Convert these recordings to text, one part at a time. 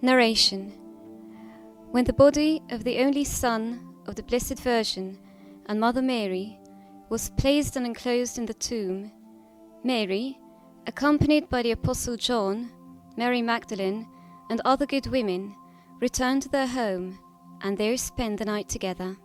Narration. When the body of the only Son of the Blessed Virgin and Mother Mary was placed and enclosed in the tomb, Mary, accompanied by the Apostle John, Mary Magdalene, and other good women, returned to their home and there spent the night together.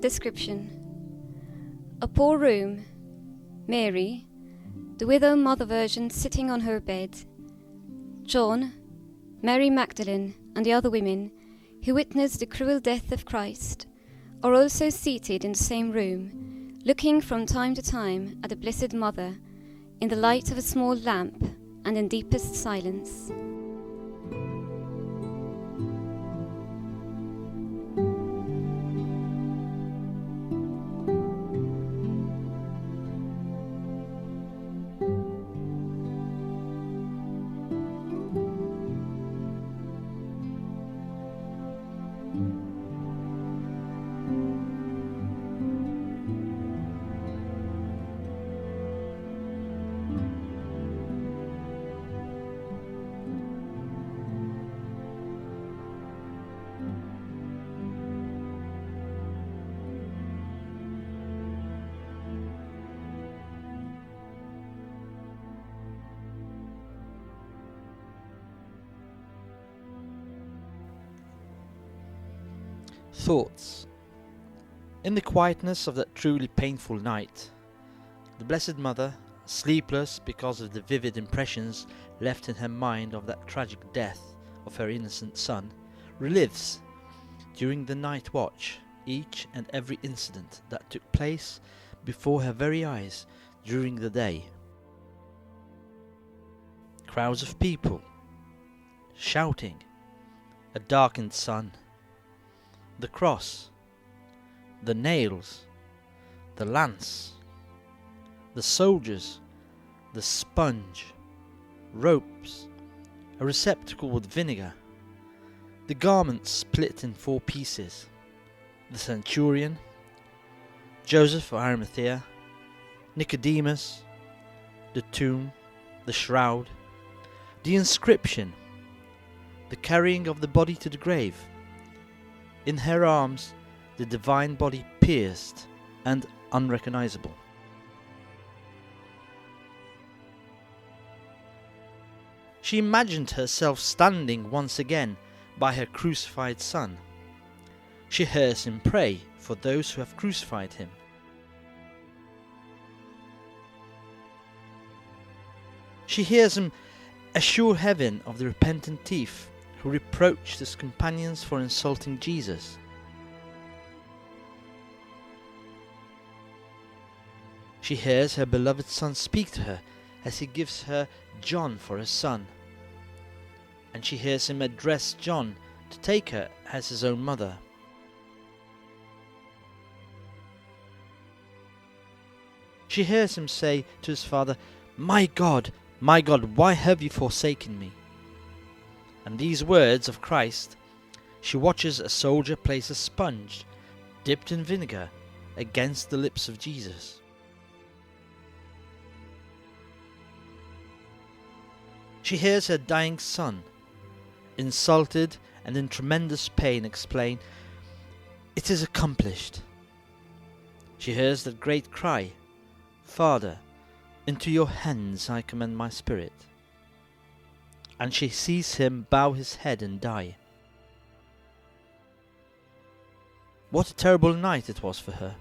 Description. A poor room. Mary, the widow Mother Virgin, sitting on her bed. John, Mary Magdalene, and the other women who witnessed the cruel death of Christ are also seated in the same room, looking from time to time at the Blessed Mother in the light of a small lamp and in deepest silence. Thoughts. In the quietness of that truly painful night, the Blessed Mother, sleepless because of the vivid impressions left in her mind of that tragic death of her innocent son, relives, during the night watch, each and every incident that took place before her very eyes during the day. Crowds of people, shouting, a darkened sun, the cross, the nails, the lance, the soldiers, the sponge, ropes, a receptacle with vinegar, the garment split in 4 pieces, the centurion, Joseph of Arimathea, Nicodemus, the tomb, the shroud, the inscription, the carrying of the body to the grave, in her arms the divine body pierced and unrecognizable. She imagined herself standing once again by her crucified son. She hears him pray for those who have crucified him. She hears him assure heaven of the repentant thief who reproached his companions for insulting Jesus. She hears her beloved son speak to her as he gives her John for her son, and she hears him address John to take her as his own mother. She hears him say to his father, my God, why have you forsaken me?" And these words of Christ, she watches a soldier place a sponge, dipped in vinegar, against the lips of Jesus. She hears her dying son, insulted and in tremendous pain, explain, "It is accomplished." She hears that great cry, "Father, into your hands I commend my spirit." And she sees him bow his head and die. What a terrible night it was for her.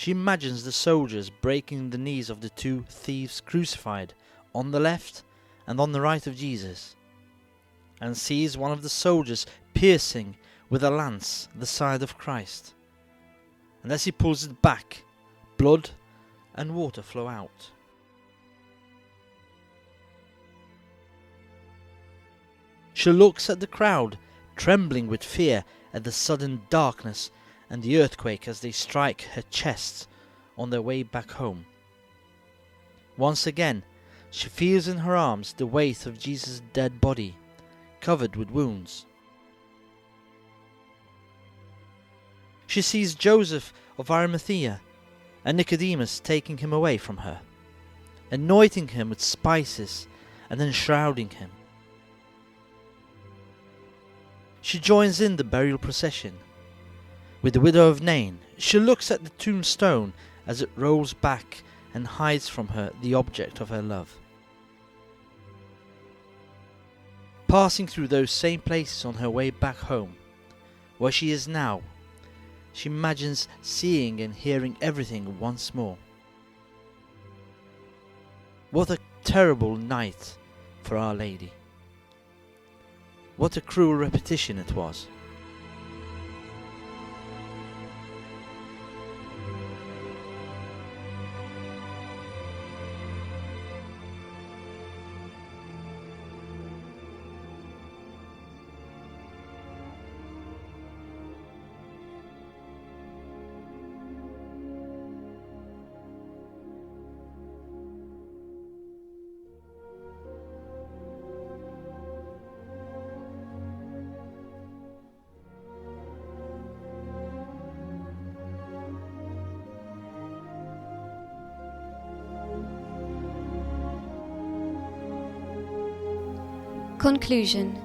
She imagines the soldiers breaking the knees of the two thieves crucified on the left and on the right of Jesus, and sees one of the soldiers piercing with a lance the side of Christ, and as he pulls it back, blood and water flow out. She looks at the crowd, trembling with fear at the sudden darkness and the earthquake as they strike her chest on their way back home. Once again, she feels in her arms the weight of Jesus' dead body, covered with wounds. She sees Joseph of Arimathea and Nicodemus taking him away from her, anointing him with spices and then shrouding him. She joins in the burial procession. With the widow of Nain, she looks at the tombstone as it rolls back and hides from her the object of her love. Passing through those same places on her way back home, where she is now, she imagines seeing and hearing everything once more. What a terrible night for Our Lady. What a cruel repetition it was. Conclusion.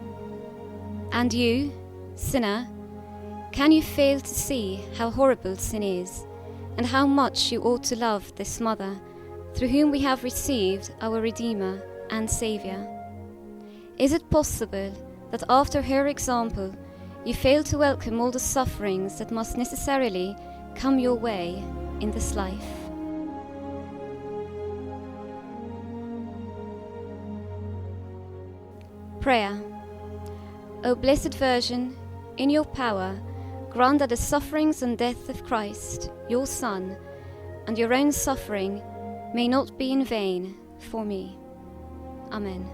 And you, sinner, can you fail to see how horrible sin is, and how much you ought to love this Mother, through whom we have received our Redeemer and Saviour? Is it possible that after her example you fail to welcome all the sufferings that must necessarily come your way in this life? Prayer. O Blessed Virgin, in your power, grant that the sufferings and death of Christ, your Son, and your own suffering may not be in vain for me. Amen.